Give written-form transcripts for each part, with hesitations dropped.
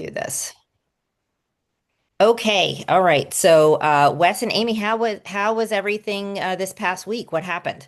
do this. Okay, all right. So, Wes and Amy, how was everything this past week? What happened?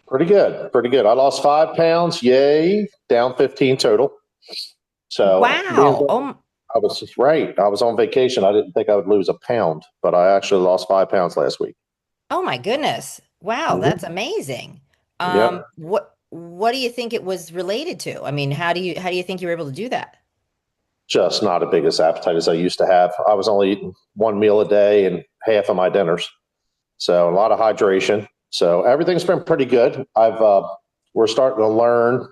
Pretty good. Pretty good. I lost 5 pounds. Yay. Down 15 total. So Wow. I was just right. I was on vacation. I didn't think I would lose a pound, but I actually lost 5 pounds last week. Oh my goodness. Wow, that's Hmm. amazing. Yep. What do you think it was related to? I mean, how do you think you were able to do that? Just not as big as appetite as I used to have. I was only eating one meal a day and half of my dinners. So a lot of hydration. So everything's been pretty good. We're starting to learn.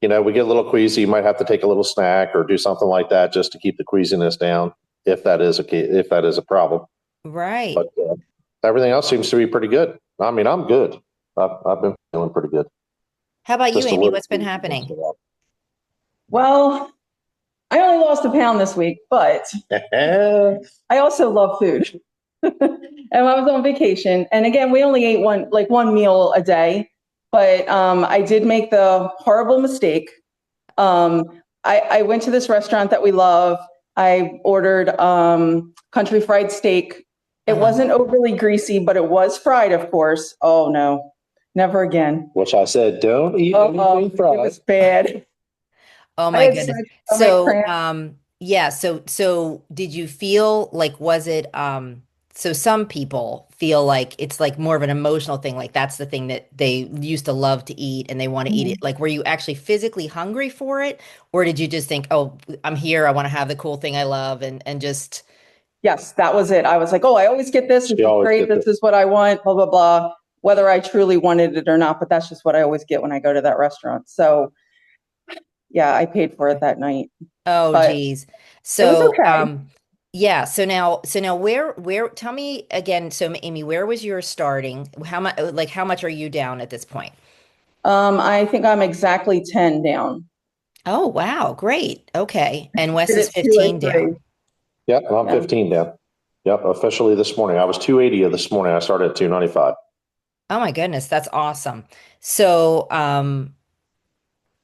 We get a little queasy. You might have to take a little snack or do something like that just to keep the queasiness down, if that is a problem. Right. But everything else seems to be pretty good. I mean, I'm good. I've been feeling pretty good. How about you, Just a Amy? little What's been queasy once happening? in a Well, I only lost a pound this week, but while. I also love food. And I was on vacation. And again, we only ate one meal a day, but I did make the horrible mistake. I went to this restaurant that we love. I ordered country fried steak. It Uh-huh. wasn't overly greasy, but it was fried, of course. Oh no, never again. Which I said, don't eat Oh, anything it fried. was bad. Oh I my had goodness. such stomach So, cramps. yeah, so did you feel like was it so some people feel like it's like more of an emotional thing, like that's the thing that they used to love to eat and they want to eat it. Like were you actually physically hungry for it, or did you just think, "Oh, I'm here, I want to have the cool thing I love," and just Yes, that was it. I was like, oh, I always get this. This She is always great. gets This it. is what I want, blah, blah, blah. Whether I truly wanted it or not, but that's just what I always get when I go to that restaurant. So yeah, I paid for it that night, oh but geez. it was So, okay. yeah, so now where tell me again, so Amy, where was your starting? How much are you down at this point? I think I'm exactly 10 down. Oh, wow. Great. Okay. And Wes Did is it two or 15 three. down. Yep, I'm Yeah. 15 down. Yep, officially this morning. I was 280 this morning. I started at 295. Oh my goodness, that's awesome. So,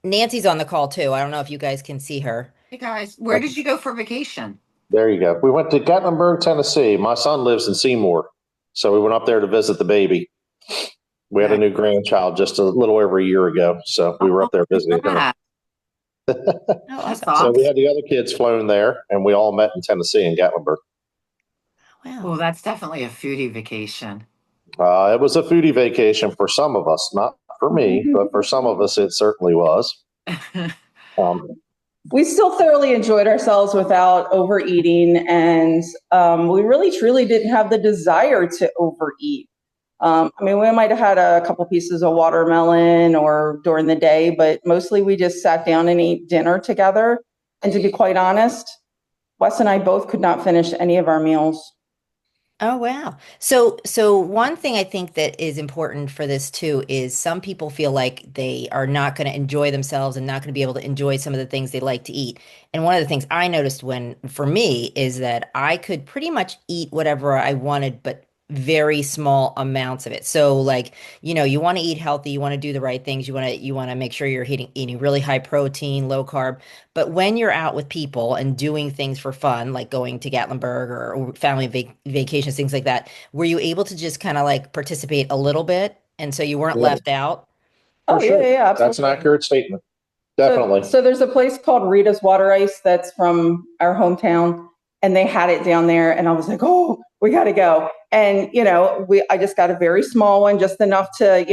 Nancy's on the call too. I don't know if you guys can see her. Hey guys, where did you go for vacation? There you go. We went to Gatlinburg, Tennessee. My son lives in Seymour. So we went up there to visit the baby. We had a Nice. new grandchild just a little over a year ago. So we were Oh, up there visiting her. congrats. Oh, That's awesome. So So, we awesome. had the other kids flown there and we all met in Tennessee in Gatlinburg. wow. Well, that's definitely a foodie vacation. It was a foodie vacation for some of us, not for me, but for some of us, it certainly was. Um, We still thoroughly enjoyed ourselves without overeating, and we really truly didn't have the desire to overeat. I mean, we might have had a couple pieces of watermelon or during the day, but mostly we just sat down and ate dinner together. And to be quite honest, Wes and I both could not finish any of our meals. Oh, wow. So one thing I think that is important for this too is some people feel like they are not going to enjoy themselves and not going to be able to enjoy some of the things they like to eat. And one of the things I noticed for me, is that I could pretty much eat whatever I wanted, but very small amounts of it. So like, you want to eat healthy, you want to do the right things, you want to make sure you're eating really high protein, low carb. But when you're out with people and doing things for fun, like going to Gatlinburg or family vacations, things like that, were you able to just kind of like participate a little bit? And so you weren't yeah, left out? for Oh, yeah, sure. yeah, yeah, That's an absolutely. accurate statement. So, Definitely. so there's a place called Rita's Water Ice that's from our hometown, and they had it down there, and I was like, oh, we got to go. And I just got a very small one, just enough to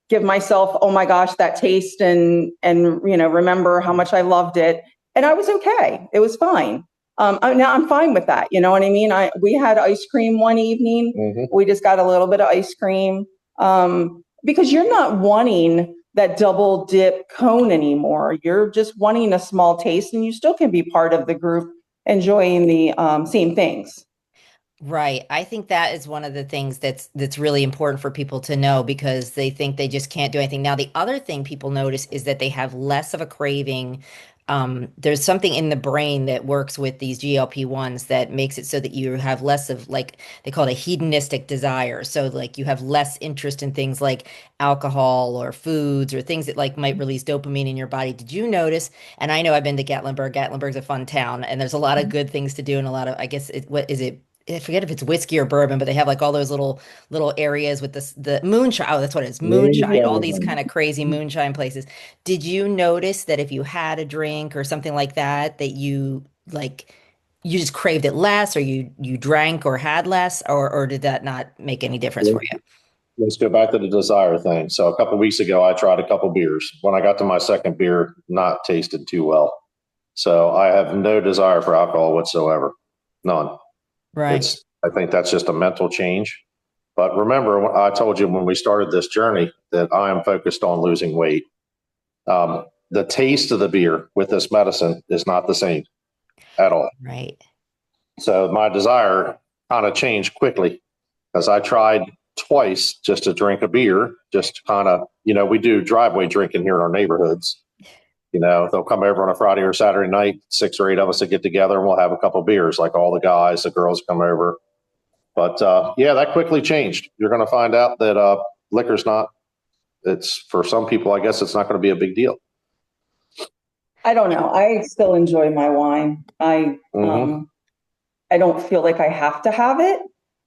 give myself, oh my gosh, that taste, and remember how much I loved it, and I was okay. It was fine. Now I'm fine with that. You know what I mean? We had ice cream one evening. Hmm. We just got a little bit of ice cream. Because you're not wanting that double dip cone anymore. You're just wanting a small taste, and you still can be part of the group enjoying the same things. Right. I think that is one of the things that's really important for people to know because they think they just can't do anything. Now, the other thing people notice is that they have less of a craving there's something in the brain that works with these GLP-1s that makes it so that you have less of like they call it a hedonistic desire. So like you have less interest in things like alcohol or foods or things that like might release dopamine in your body. Did you notice? And I know I've been to Gatlinburg. Gatlinburg's a fun town, and there's a lot of good things to do and a lot of I guess what is it? I forget if it's whiskey or bourbon, but they have like all those little areas with the moonshine. Oh, that's what it is. Moonshine. All these kind of crazy moonshine places. Did you notice that if you had a drink or something like that, that like you just craved it less or you drank or had less or did that not make any difference for you? Let's go back to the desire thing. So a couple of weeks ago, I tried a couple beers. When I got to my second beer, not tasted too well. So I have no desire for alcohol whatsoever. None. Right. I think that's just a mental change. But remember, I told you when we started this journey that I am focused on losing weight. The taste of the beer with this medicine is not the same at all. Right. So my desire kind of changed quickly because I tried twice just to drink a beer, just kind of, we do driveway drinking here in our neighborhoods. They'll come over on a Friday or Saturday night, 6 or 8 of us to get together and we'll have a couple of beers, like all the guys, the girls come over. But yeah, that quickly changed. You're going to find out that liquor's not, it's for some people, I guess it's not going to be a big deal. I don't know. I still enjoy my wine. Mm-hmm. I don't feel like I have to have it,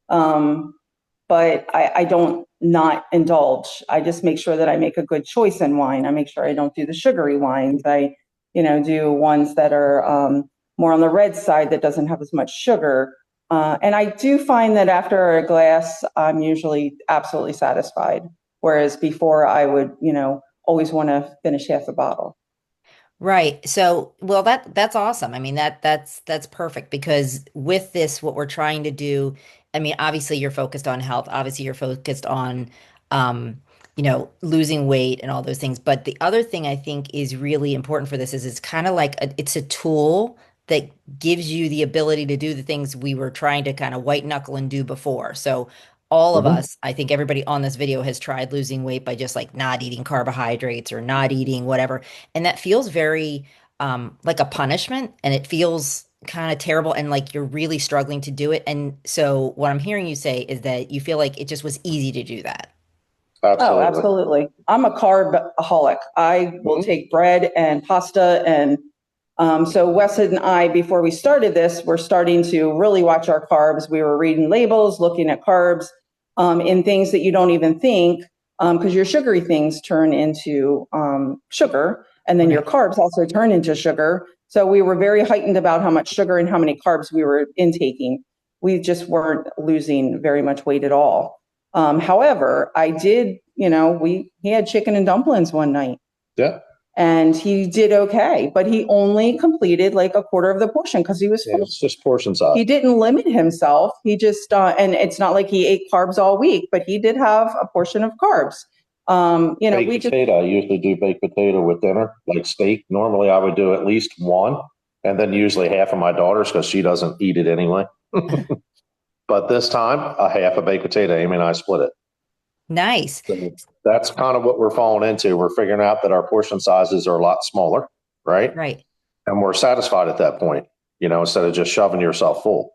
but I don't not indulge. I just make sure that I make a good choice in wine. I make sure I don't do the sugary wines. I, do ones that are more on the red side that doesn't have as much sugar. And I do find that after a glass, I'm usually absolutely satisfied. Whereas before I would, always want to finish half the bottle. Right. So, well, that's awesome. I mean, that's perfect because with this, what we're trying to do, I mean, obviously you're focused on health. Obviously you're focused on, um, losing weight and all those things. But the other thing I think is really important for this is it's kind of like it's a tool that gives you the ability to do the things we were trying to kind of white knuckle and do before. So all of Mm-hmm. us, I think everybody on this video has tried losing weight by just like not eating carbohydrates or not eating whatever. And that feels very like a punishment and it feels kind of terrible and like you're really struggling to do it. And so what I'm hearing you say is that you feel like it just was easy to do that. Oh, Absolutely. absolutely. I'm a carbaholic. I will Mm-hmm. take bread and pasta. And so Wes and I, before we started this, we're starting to really watch our carbs. We were reading labels, looking at carbs in things that you don't even think, because your sugary things turn into sugar, and then your Right. carbs also turn into sugar. So we were very heightened about how much sugar and how many carbs we were intaking. We just weren't losing very much weight at all. However, I did, he had chicken and dumplings one night Yeah. and he did okay, but he only completed like a quarter of the portion because he was Yeah. full. It's just portion size. He didn't limit himself. He just, and it's not like he ate carbs all week, but he did have a portion of carbs. Baked We just, potato. I usually do baked potato with dinner, like steak. Normally, I would do at least one, and then usually half of my daughter's because she doesn't eat it anyway. But this time, a half a baked potato. Amy and I split it. Nice. So that's kind of what we're falling into. We're figuring out that our portion sizes are a lot smaller, right? Right. And we're satisfied at that point, instead of just shoving yourself full.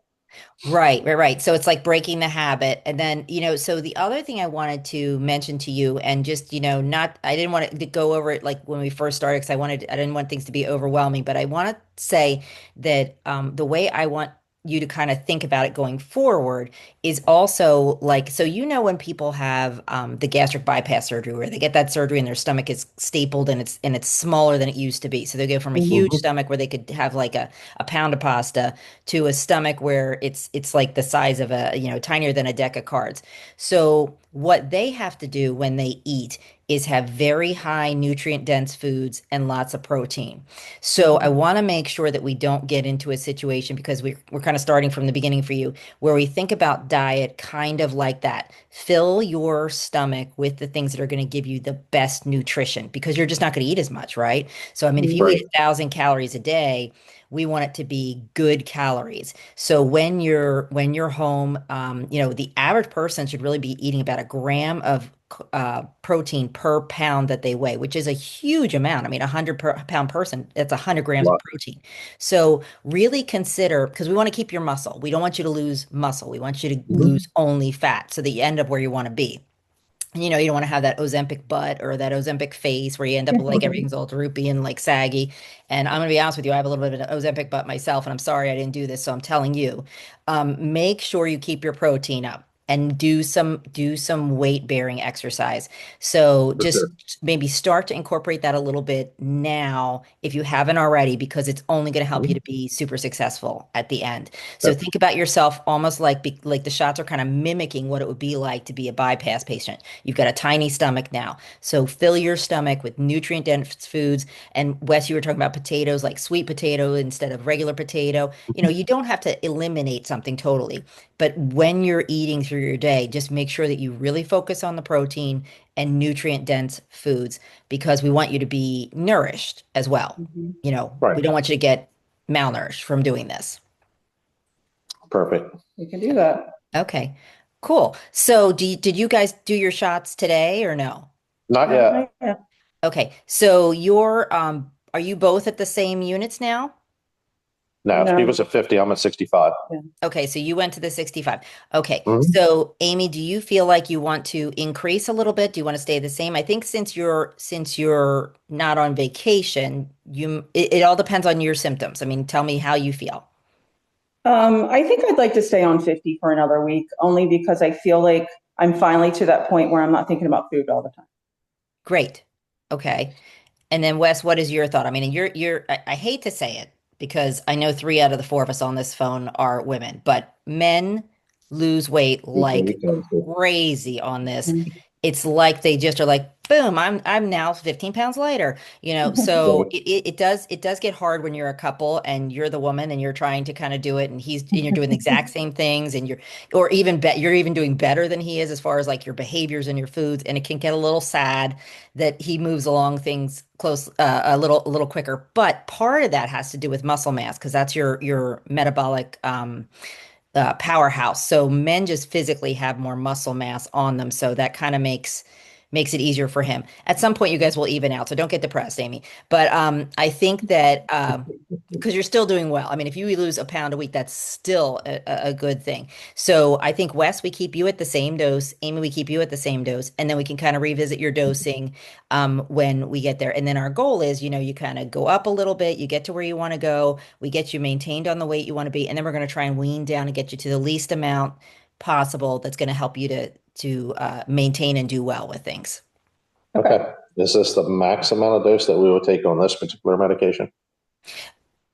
Right, right, right. So it's like breaking the habit. And then, so the other thing I wanted to mention to you and just, not, I didn't want to go over it like when we first started because I didn't want things to be overwhelming, but I want to say that the way I want you to kind of think about it going forward is also like, so when people have the gastric bypass surgery where they get that surgery and their stomach is stapled and it's smaller than it used to be. So they go from a huge Mm-hmm. stomach where they could have like a pound of pasta to a stomach where it's like the size of tinier than a deck of cards. So what they have to do when they eat is have very high nutrient dense foods and lots of protein. So I want to make sure that we don't get into a situation because we're kind of starting from the beginning for you where we think about diet kind of like that. Fill your stomach with the things that are going to give you the best nutrition because you're just not going to eat as much, right? So I mean, if you Right. eat 1,000 calories a day, we want it to be good calories. So when you're home, the average person should really be eating about a gram of protein per pound that they weigh, which is a huge amount. I mean, a 100 pound person, that's 100 grams of Right. protein. So really consider, because we want to keep your muscle. We don't want you to lose muscle. We want you to Mhm. lose only fat so that you end up where you want to be. You don't want to have that Ozempic butt or that Ozempic face where you end up like everything's all droopy and like saggy. And I'm going to be honest with you, I have a little bit of an Ozempic butt myself, and I'm sorry I didn't do this, so I'm telling you, make sure you keep your protein up and do some weight bearing exercise. So For just sure. maybe start to incorporate that a little bit now if you haven't already, because it's only going to help you Mhm. to be super successful at the end. So Okay. think about yourself almost like the shots are kind of mimicking what it would be like to be a bypass patient. You've got a tiny stomach now. So fill your stomach with nutrient dense foods. And Wes, you were talking about potatoes, like sweet potato instead of regular potato. You don't have to eliminate something totally, but when you're eating through your day, just make sure that you really focus on the protein and nutrient dense foods because we want you to be nourished as well. Mhm. We Right. don't want you to get malnourished from doing this. Perfect. We can do that. Okay, cool. So did you guys do your shots today or no? Not No, yet. not yet. Okay, so are you both at the same units now? No, she No. was at 50. I'm at 65. Yeah. Okay, so you went to the 65. Okay, Mhm. so Amy, do you feel like you want to increase a little bit? Do you want to stay the same? I think since you're not on vacation, it all depends on your symptoms. I mean, tell me how you feel. I think I'd like to stay on 50 for another week, only because I feel like I'm finally to that point where I'm not thinking about food all the time. Great. Okay. And then Wes, what is your thought? I mean, I hate to say it because I know three out of the four of us on this phone are women, but men lose weight like crazy on this. Mhm. It's like they just are like, boom, I'm now 15 pounds lighter, so Right. it does get hard when you're a couple and you're the woman and you're trying to kind of do it and you're doing the exact same things and you're even doing better than he is as far as like your behaviors and your foods, and it can get a little sad that he moves along things close a little quicker. But part of that has to do with muscle mass because that's your metabolic powerhouse. So men just physically have more muscle mass on them, so that kind of makes it easier for him. At some point, you guys will even out, so don't get depressed, Amy. But I think that because you're still doing well. I mean, if you lose a pound a week, that's still a good thing. So I think Wes, we keep you at the same dose. Amy, we keep you at the same dose, and then we can kind of revisit your dosing when we get there. And then our goal is, you kind of go up a little bit, you get to where you want to go, we get you maintained on the weight you want to be, and then we're going to try and wean down and get you to the least amount possible that's going to help you to maintain and do well with things. Okay. Okay. Is this the max amount of dose that we will take on this particular medication?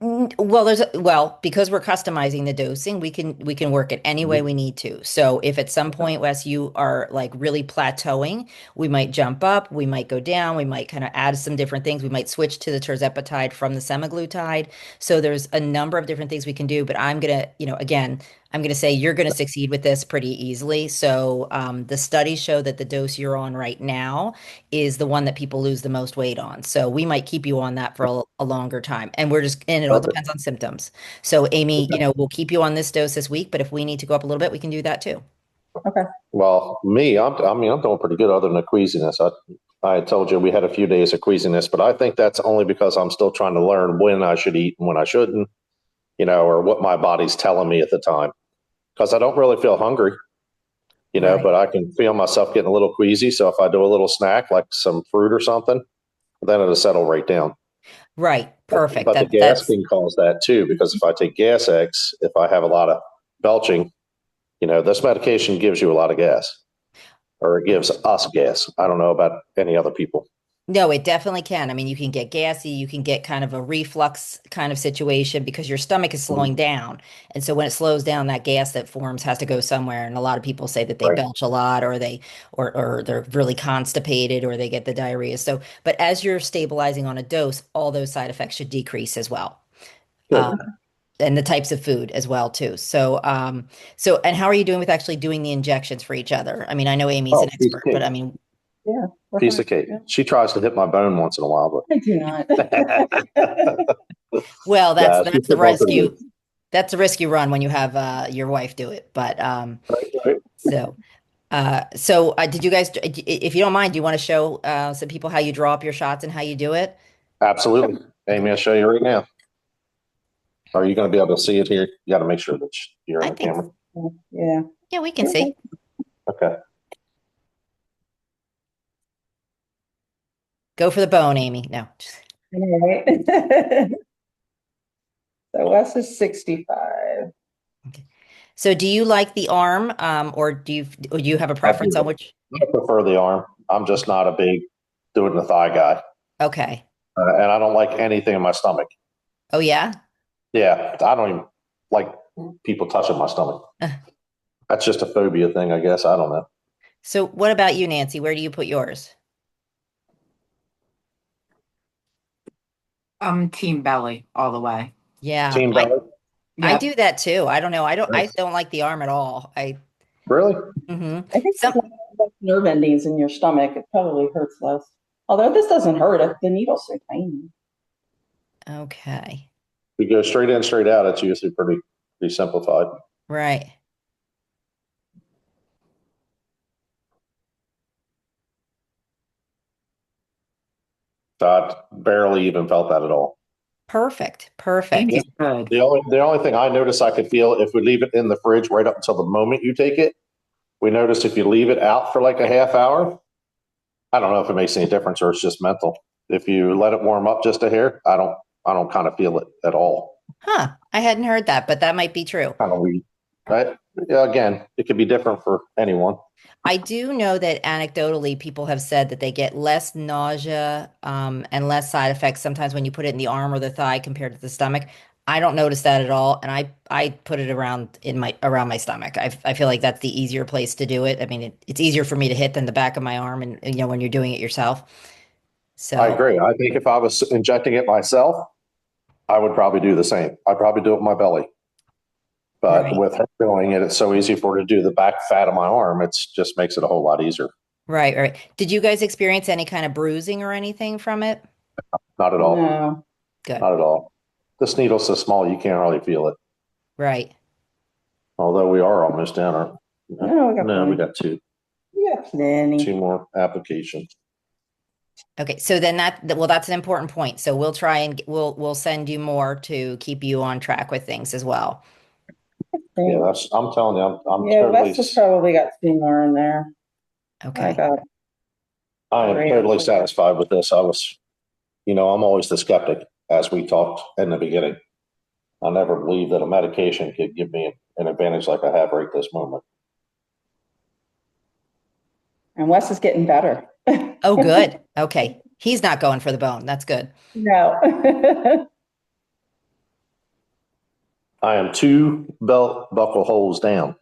Well, because we're customizing the dosing, we can work it any way Mhm. we need to. So if at some Okay. point, Wes, you are like really plateauing, we might jump up, we might go down, we might kind of add some different things. We might switch to the tirzepatide from the semaglutide. So there's a number of different things we can do, but again, I'm gonna say you're gonna succeed with this pretty easily. So the studies show that the dose you're on right now is the one that people lose the most weight on. So we might keep you on that for a longer time. And it all Perfect. depends on symptoms. So Amy, Okay. we'll keep you on this dose this week, but if we need to go up a little bit, we can do that too. Okay. Well, I mean, I'm doing pretty good other than the queasiness. I had told you we had a few days of queasiness, but I think that's only because I'm still trying to learn when I should eat and when I shouldn't, or what my body's telling me at the time. Because I don't really feel hungry, Right. but I can feel myself getting a little queasy. So if I do a little snack like some fruit or something, then it'll settle right down. Right. But, Perfect. but the That gas that's can cause that too, because if I take gas X, if I have a lot of belching, this medication gives you a lot of gas, or it gives us gas. I don't know about any other people. No, it definitely can. I mean, you can get gassy, you can get kind of a reflux kind of situation because your stomach is slowing Mhm. down. And so when it slows down, that gas that forms has to go somewhere. And a lot of people say that they Right. belch a lot or they're really constipated or they get the diarrhea. So, but as you're stabilizing on a dose, all those side effects should decrease as well. Good. Um, and the types of food as well too. And how are you doing with actually doing the injections for each other? I mean, I know Amy's Oh, an piece of expert, but cake. I mean, Yeah, we're Piece fine. of cake. Yeah. She tries to hit my bone once in a while, I do not. but well, that's nah, she's that's the doing risk pretty good. you run when you have your wife do it. But Right, right. so Did you guys, if you don't mind, do you want to show some people how you draw up your shots and how you do it? Absolutely. Amy, I'll show you right now. Are you going to be able to see it here? You got to make sure that you're I on the think, camera. Yeah. yeah, we can see. Okay. Go for the bone, Amy. No. All right. So Wes is 65. Okay. So do you like the arm, or do you have a I preference on do. which? I prefer the arm. I'm just not a big do it in the thigh guy. Okay. And I don't like anything in my stomach. Oh yeah. Yeah, I don't even like people touching my stomach. That's just a phobia thing, I guess. I don't know. So what about you, Nancy? Where do you put yours? Team belly all the way. Yeah, Team I belly? I Yep. do that too. I don't know. I Nice. don't like the arm at all. Really? I think Some it's like nerve endings in your stomach. It probably hurts less. Although this doesn't hurt it, the needle's so tiny. okay. We go straight in, straight out. It's usually pretty simplified. Right. So I barely even felt that at all. Perfect. Yeah. Perfect. Amy's good. The only thing I notice I could feel if we leave it in the fridge right up until the moment you take it, we notice if you leave it out for like a half hour, I don't know if it makes any difference or it's just mental. If you let it warm up just a hair, I don't kind of feel it at all. Huh. I hadn't heard that, but that might be true. Kind of weird, right? Yeah, again, it could be different for anyone. I do know that anecdotally, people have said that they get less nausea, and less side effects sometimes when you put it in the arm or the thigh compared to the stomach. I don't notice that at all, and I put it around my stomach. I feel like that's the easier place to do it. I mean, it's easier for me to hit than the back of my arm, and when you're doing it yourself. I So, agree. I think if I was injecting it myself, I would probably do the same. I'd probably do it in my belly. But right, with her doing it, it's so easy for her to do the back fat of my arm. It's just makes it a whole lot easier. right, right. Did you guys experience any kind of bruising or anything from it? Not at all. No. Good. Not at all. This needle's so small you can't hardly feel it. Right. Although we are almost down. No, we got No, we plenty. got two We got plenty. more applications. Okay, so then well, that's an important point. So we'll try and we'll send you more to keep you on track with things as well. Yeah, I'm telling you, I'm Yeah, totally, Wes has probably got two more in there. I Okay. got I am three. totally satisfied with this. I'm always the skeptic, as we talked in the beginning. I never believed that a medication could give me an advantage like I have right this moment. And Wes is getting better. Oh, good. Okay. He's not going for the bone. That's good. No. I am two belt buckle holes down.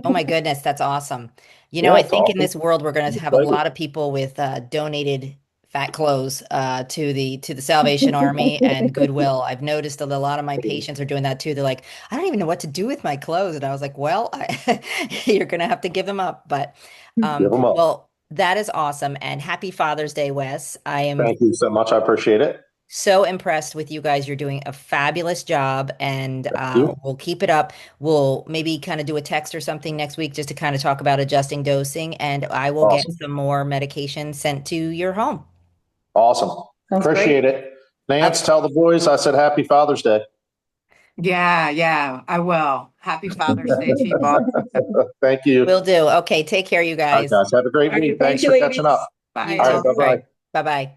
Oh my goodness, that's awesome. Yeah, I it's think in awesome. this world we're going I'm to have a excited. lot of people with donated fat clothes to the Salvation Army and Goodwill. I've noticed that a lot of my patients are doing that too. They're like, I don't even know what to do with my clothes, and I was like, well, you're going to have to give them up. But Give them up. well, that is awesome, and happy Father's Day, Wes. I am Thank you so much. I appreciate it. so impressed with you guys. You're doing a fabulous job, and Thank you. we'll keep it up. We'll maybe kind of do a text or something next week just to kind of talk about adjusting dosing, and I will get Awesome. some more medication sent to your home. Awesome. Sounds great. Appreciate it. Uh, Nance, tell the boys I said happy Father's Day. Yeah, yeah, I will. Happy Father's Day to you both. Thank you. will do. Okay, take care, you All right, guys. guys. Have a great All right, week. Thank Thanks you, for catching ladies. up. You bye. All too. right. All Bye bye. right. Bye bye.